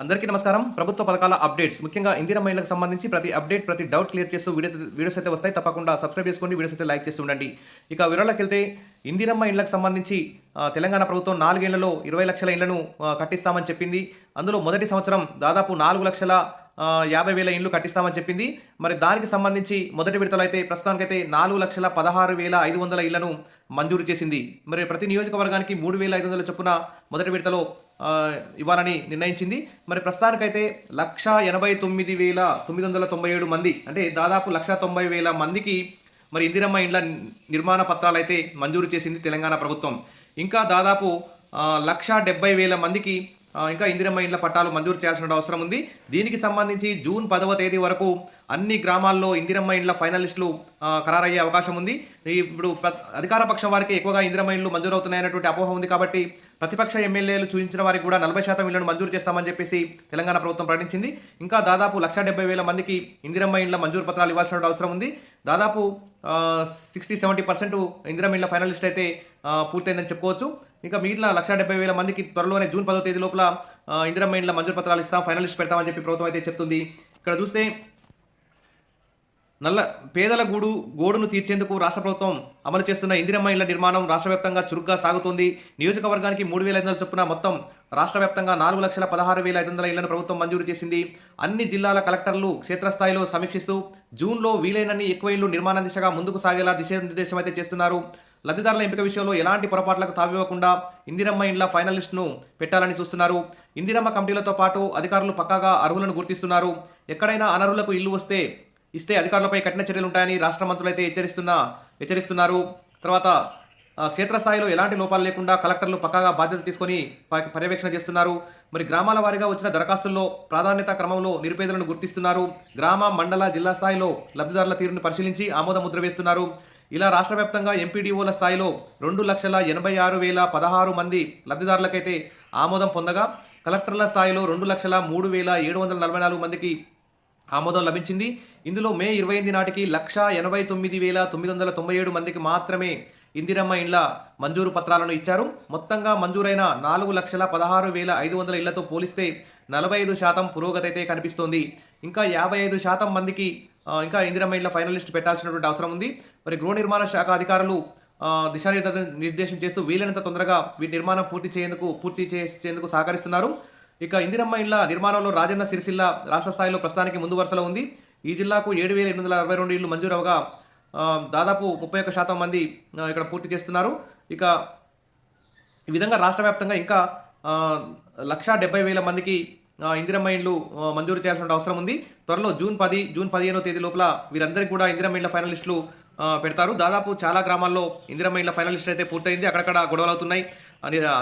అందరికీ నమస్కారం. ప్రభుత్వ పథకాల అప్డేట్స్ ముఖ్యంగా ఇందిరా మహిళలకు సంబంధించి ప్రతి అప్డేట్, ప్రతి డౌట్ క్లియర్ చేస్తూ వీడియోస్ అయితే వస్తాయి. తప్పకుండా సబ్స్క్రైబ్ చేసుకోండి, వీడియోస్ అయితే లైక్ చేస్తూ ఉండండి. ఇక వివరాల్లోకెళ్తే ఇందిరమ్మ ఇళ్లకు సంబంధించి తెలంగాణ ప్రభుత్వం 4 ఏళ్లలో 20 లక్షల ఇళ్లను కట్టిస్తామని చెప్పింది. అందులో మొదటి సంవత్సరం దాదాపు 4,50,000 ఇండ్లు కట్టిస్తామని చెప్పింది. మరి దానికి సంబంధించి మొదటి విడతలో అయితే ప్రస్తుతానికైతే 4,16,500 ఇళ్లను మంజూరు చేసింది. మరి ప్రతి నియోజకవర్గానికి 3,500 చొప్పున మొదటి విడతలో ఇవ్వాలని నిర్ణయించింది. మరి ప్రస్తుతానికైతే 1,89,997 మంది, అంటే దాదాపు 1,90,000 మందికి మరి ఇందిరమ్మ ఇండ్ల నిర్మాణ పత్రాలు అయితే మంజూరు చేసింది తెలంగాణ ప్రభుత్వం. ఇంకా దాదాపు 1,70,000 మందికి ఇంకా ఇందిరమ్మ ఇండ్ల పట్టాలు మంజూరు చేయాల్సిన అవసరం ఉంది. దీనికి సంబంధించి జూన్ 10వ తేదీ వరకు అన్ని గ్రామాల్లో ఇందిరమ్మ ఇండ్ల ఫైనలిస్టులు ఖరారయ్యే అవకాశం ఉంది. ఇప్పుడు అధికార పక్షం వారికి ఎక్కువగా ఇందిరమ్మ ఇండ్లు మంజూరవుతున్నాయనేటువంటి అపోహ ఉంది. కాబట్టి ప్రతిపక్ష ఎమ్మెల్యేలు చూపించిన వారికి కూడా 40% ఇళ్లను మంజూరు చేస్తామని చెప్పేసి తెలంగాణ ప్రభుత్వం ప్రకటించింది. ఇంకా దాదాపు 1,70,000 మందికి ఇందిరమ్మ ఇండ్ల మంజూరు పత్రాలు ఇవ్వాల్సిన అవసరం ఉంది. దాదాపు 60-70% ఇందిరమ్మ ఇండ్ల ఫైనలిస్ట్ అయితే పూర్తయిందని చెప్పుకోవచ్చు. ఇంకా మిగిలిన 1,70,000 మందికి త్వరలోనే జూన్ 10వ తేదీ లోపల ఇందిరమ్మ ఇండ్ల మంజూరు పత్రాలు ఇస్తాం, ఫైనలిస్ట్ పెడతామని చెప్పి ప్రభుత్వం అయితే చెప్తుంది. ఇక్కడ చూస్తే పేదల గోడును తీర్చేందుకు రాష్ట్ర ప్రభుత్వం అమలు చేస్తున్న ఇందిరమ్మ ఇళ్ల నిర్మాణం రాష్ట్ర వ్యాప్తంగా చురుగ్గా సాగుతోంది. నియోజకవర్గానికి 3,500 చొప్పున మొత్తం రాష్ట్ర వ్యాప్తంగా 4,16,500 ఇళ్లను ప్రభుత్వం మంజూరు చేసింది. అన్ని జిల్లాల కలెక్టర్లు క్షేత్రస్థాయిలో సమీక్షిస్తూ జూన్లో వీలైనన్ని ఎక్కువ ఇళ్లు నిర్మాణ దిశగా ముందుకు సాగేలా దిశానిర్దేశం అయితే చేస్తున్నారు. లబ్ధిదారుల ఎంపిక విషయంలో ఎలాంటి పొరపాట్లకు తావివ్వకుండా ఇందిరమ్మ ఇండ్ల ఫైనలిస్ట్ను పెట్టాలని చూస్తున్నారు. ఇందిరమ్మ కమిటీలతో పాటు అధికారులు పక్కాగా అర్హులను గుర్తిస్తున్నారు. ఎక్కడైనా అనర్హులకు ఇల్లు ఇస్తే అధికారులపై కఠిన చర్యలు ఉంటాయని రాష్ట్ర మంత్రులు అయితే హెచ్చరిస్తున్నారు. తర్వాత క్షేత్రస్థాయిలో ఎలాంటి లోపాలు లేకుండా కలెక్టర్లు పక్కాగా బాధ్యత తీసుకొని పర్యవేక్షణ చేస్తున్నారు. మరి గ్రామాల వారీగా వచ్చిన దరఖాస్తుల్లో ప్రాధాన్యత క్రమంలో నిరుపేదలను గుర్తిస్తున్నారు. గ్రామ, మండల, జిల్లా స్థాయిలో లబ్ధిదారుల తీరును పరిశీలించి ఆమోద ముద్ర వేస్తున్నారు. ఇలా రాష్ట్ర వ్యాప్తంగా ఎంపీడీఓల స్థాయిలో 2,86,016 మంది లబ్ధిదారులకైతే ఆమోదం పొందగా కలెక్టర్ల స్థాయిలో 2,03,744 మందికి ఆమోదం లభించింది. ఇందులో మే 28 నాటికి 1,89,997 మందికి మాత్రమే ఇందిరమ్మ ఇండ్ల మంజూరు పత్రాలను ఇచ్చారు. మొత్తంగా మంజూరైన 4,16,500 ఇళ్లతో పోలిస్తే 45% పురోగతి అయితే కనిపిస్తోంది. ఇంకా 55% మందికి ఇంకా ఇందిరమ్మ ఇండ్ల ఫైనలిస్ట్ పెట్టాల్సినటువంటి అవసరం ఉంది. మరి గృహ నిర్మాణ శాఖ అధికారులు నిర్దేశం చేస్తూ వీలైనంత తొందరగా వీటి నిర్మాణం పూర్తి చేసేందుకు సహకరిస్తున్నారు. ఇక ఇందిరమ్మ ఇండ్ల నిర్మాణంలో రాజన్న సిరిసిల్ల రాష్ట్ర స్థాయిలో ప్రస్తుతానికి ముందు వరుసలో ఉంది. ఈ జిల్లాకు 7,862 ఇళ్లు మంజూరు అవగా దాదాపు 31% మంది ఇక్కడ పూర్తి చేస్తున్నారు. ఇక ఈ విధంగా రాష్ట్ర వ్యాప్తంగా ఇంకా 1,70,000 మందికి ఇందిరమ్మ ఇండ్లు మంజూరు చేయాల్సిన అవసరం ఉంది. త్వరలో జూన్ 15వ తేదీ లోపల వీరందరికీ కూడా ఇందిరమ్మ ఇండ్ల ఫైనలిస్టులు పెడతారు. దాదాపు చాలా గ్రామాల్లో ఇందిరమ్మ ఇండ్ల ఫైనలిస్ట్ అయితే పూర్తయింది. అక్కడక్కడ గొడవలు అవుతున్నాయి.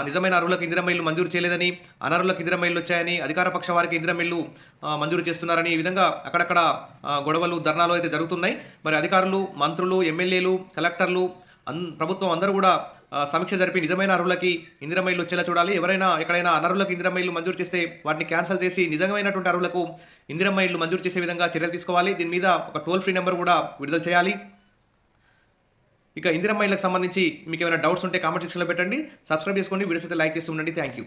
నిజమైన అర్హులకు ఇందిరమ్మ ఇళ్లు మంజూరు చేయలేదని, అనర్హులకు ఇందిరమ్మ ఇళ్లు వచ్చాయని, అధికార పక్షం వారికి ఇందిరమ్మ ఇళ్లు మంజూరు చేస్తున్నారని ఈ విధంగా అక్కడక్కడ గొడవలు, ధర్నాలు అయితే జరుగుతున్నాయి. మరి అధికారులు, మంత్రులు, ఎమ్మెల్యేలు, కలెక్టర్లు, ప్రభుత్వం అందరూ కూడా సమీక్ష జరిపి నిజమైన అర్హులకి ఇందిరమ్మ ఇళ్లు వచ్చేలా చూడాలి. ఎవరైనా ఎక్కడైనా అనర్హులకు ఇందిరమ్మ ఇళ్లు మంజూరు చేస్తే వాటిని క్యాన్సిల్ చేసి నిజమైనటువంటి అర్హులకు ఇందిరమ్మ ఇళ్లు మంజూరు చేసే విధంగా చర్యలు తీసుకోవాలి. దీని మీద ఒక టోల్ ఫ్రీ నెంబర్ కూడా విడుదల చేయాలి. ఇక ఇందిరమ్మ ఇళ్లకు సంబంధించి మీకు ఏమైనా డౌట్స్ ఉంటే కామెంట్ సెక్షన్లో పెట్టండి. సబ్స్క్రైబ్ చేసుకోండి, వీడియోస్ అయితే లైక్ చేస్తూ ఉండండి. Thank you.